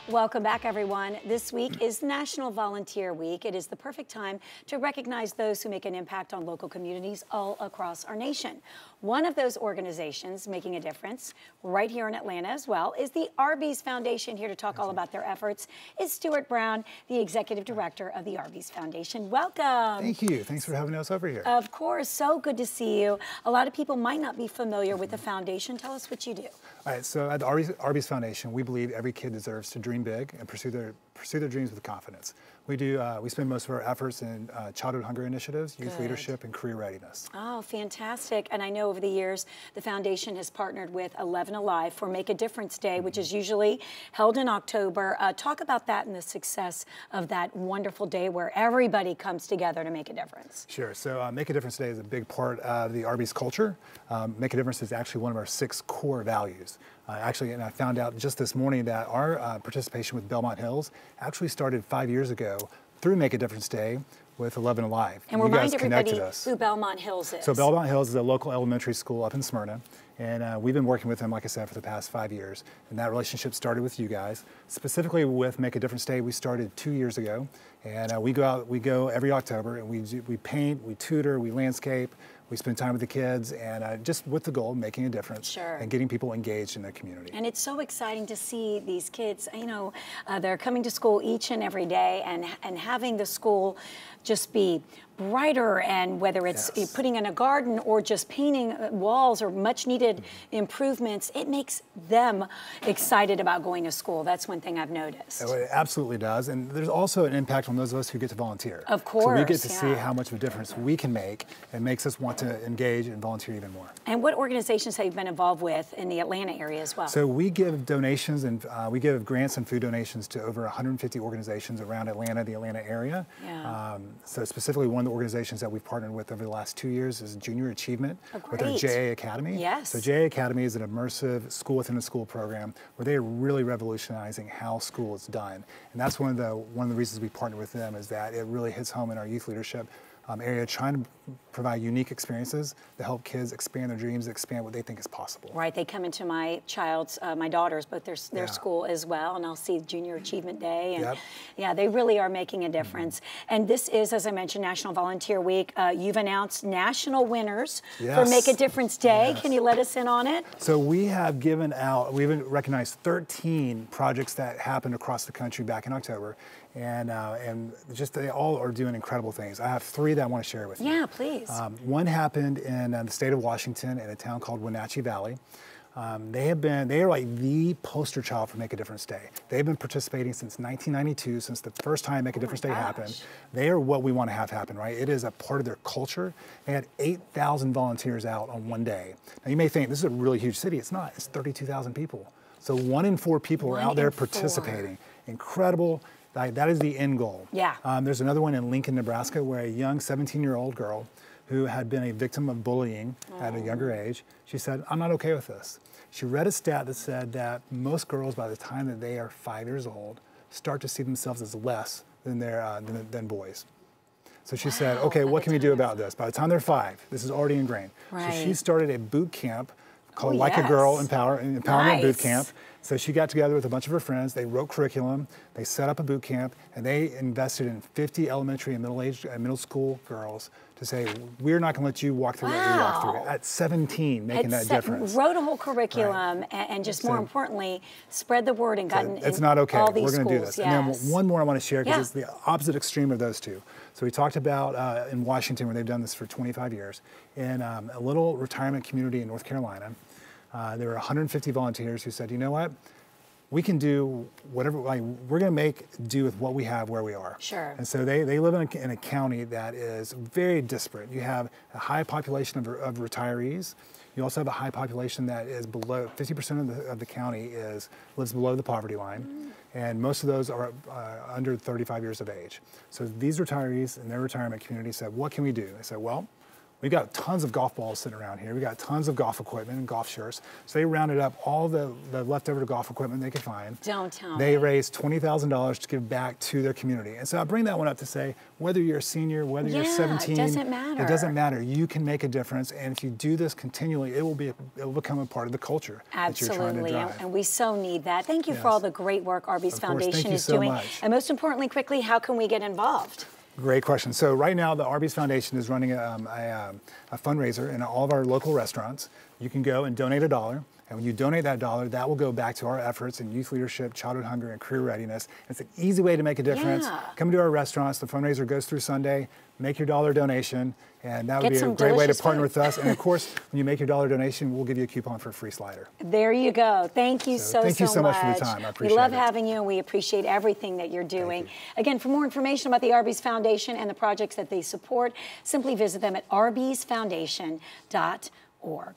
Welcome back, everyone. This week is National Volunteer Week. It is the perfect time to recognize those who make an impact on local communities all across our nation. One of those organizations making a difference right here in Atlanta as well is the Arby's Foundation. Here to talk all about their efforts is Stuart Brown, the Executive Director of the Arby's Foundation. Welcome. Thank you. Thanks for having us over here. Of course. So good to see you. A lot of people might not be familiar with the foundation. Tell us what you do. All right. So at the Arby's Foundation, we believe every kid deserves to dream big and pursue their dreams with confidence. We spend most of our efforts in childhood hunger initiatives, youth leadership, and career readiness. Oh, fantastic. And I know over the years, the foundation has partnered with 11 Alive for Make a Difference Day, which is usually held in October. Talk about that and the success of that wonderful day where everybody comes together to make a difference. Sure. So Make a Difference Day is a big part of the Arby's culture. Make a Difference is actually one of our 6 core values. And I found out just this morning that our participation with Belmont Hills actually started 5 years ago through Make a Difference Day with 11 Alive. And remind everybody who Belmont Hills is. So Belmont Hills is a local elementary school up in Smyrna. And we've been working with them, like I said, for the past 5 years. And that relationship started with you guys. Specifically with Make a Difference Day, we started 2 years ago. And we go every October, and we paint, we tutor, we landscape, we spend time with the kids, and just with the goal of making a difference and getting people engaged in their community. And it's so exciting to see these kids, you know, they're coming to school each and every day and having the school just be brighter, and whether it's putting in a garden or just painting walls or much needed improvements, it makes them excited about going to school. That's one thing I've noticed. Oh, it absolutely does. And there's also an impact on those of us who get to volunteer. Of course. So we get to see how much of a difference we can make, and makes us want to engage and volunteer even more. And what organizations have you been involved with in the Atlanta area as well? So we give donations, and we give grants and food donations to over 150 organizations around Atlanta, the Atlanta area. Yeah. So specifically, one of the organizations that we've partnered with over the last 2 years is Junior Achievement with our JA Academy. Yes. So JA Academy is an immersive school within a school program where they are really revolutionizing how school is done. And that's one of the reasons we partner with them, is that it really hits home in our youth leadership area, trying to provide unique experiences to help kids expand their dreams, expand what they think is possible. Right, they come into my daughter's, both their school as well, and I'll see Junior Achievement Day, and yeah, they really are making a difference. And this is, as I mentioned, National Volunteer Week. You've announced national winners for Make a Difference Day. Can you let us in on it? So we've recognized 13 projects that happened across the country back in October, and just they all are doing incredible things. I have 3 that I want to share with you. Yeah, please. One happened in the state of Washington, in a town called Wenatchee Valley. They are like the poster child for Make a Difference Day. They've been participating since 1992, since the first time Make a Difference Day happened. They are what we want to have happen, right? It is a part of their culture. They had 8,000 volunteers out on one day. Now you may think this is a really huge city. It's not. It's 32,000 people. So 1 in 4 people are out there participating. Incredible. That is the end goal. Yeah. There's another one in Lincoln, Nebraska, where a young 17-year-old girl who had been a victim of bullying at a younger age, she said, "I'm not okay with this." She read a stat that said that most girls, by the time that they are 5 years old, start to see themselves as less than boys. So she said, "Okay, what can we do about this?" By the time they're 5, this is already ingrained. Right. So she started a boot camp called Like a Girl Empowerment Boot Camp. So she got together with a bunch of her friends, they wrote curriculum, they set up a boot camp, and they invested in 50 elementary and middle school girls to say, we're not gonna let you walk through what we walk through. At 17, making that difference. Wrote a whole curriculum, and just more importantly, spread the word and gotten it's not okay, all these we're gonna do this. Yes. And then one more I wanna share, because it's the opposite extreme of those two. So we talked about in Washington, where they've done this for 25 years, in a little retirement community in North Carolina. There were 150 volunteers who said, you know what? We can do whatever, we're going to make do with what we have where we are. Sure. And so they live in a county that is very disparate. You have a high population of retirees. You also have a high population that is below, 50% of the county lives below the poverty line. And most of those are under 35 years of age. So these retirees in their retirement community said, what can we do? They said, well, We've got tons of golf balls sitting around here. We got tons of golf equipment and golf shirts. So they rounded up all the leftover golf equipment they could find. Don't tell They me. raised $20,000 to give back to their community. And so I bring that one up to say, whether you're a senior, whether you're 17, it doesn't matter. It doesn't matter. You can make a difference. And if you do this continually, it will become a part of the culture that you're trying to Absolutely, drive. and we so need that. Thank you for Yes. all the great work Arby's Of course. Foundation Thank you is so doing. much. And most importantly, quickly, how can we get involved? Great question. So right now, the Arby's Foundation is running a fundraiser in all of our local restaurants. You can go and donate $1. And when you donate that $1, that will go back to our efforts in youth leadership, childhood hunger, and career readiness. It's an easy way to make a difference. Yeah. Come to our restaurants. The fundraiser goes through Sunday. Make your $1 donation, and that would Get be a some great way to delicious partner food. with us. And of course, when you make your $1 donation, we'll give you a coupon for a free slider. There you go. Thank you so thank you so much for the time. I appreciate We love it. having you, and we appreciate everything that you're doing. you. Again, for more information about the Arby's Foundation and the projects that they support, simply visit them at arbysfoundation.org.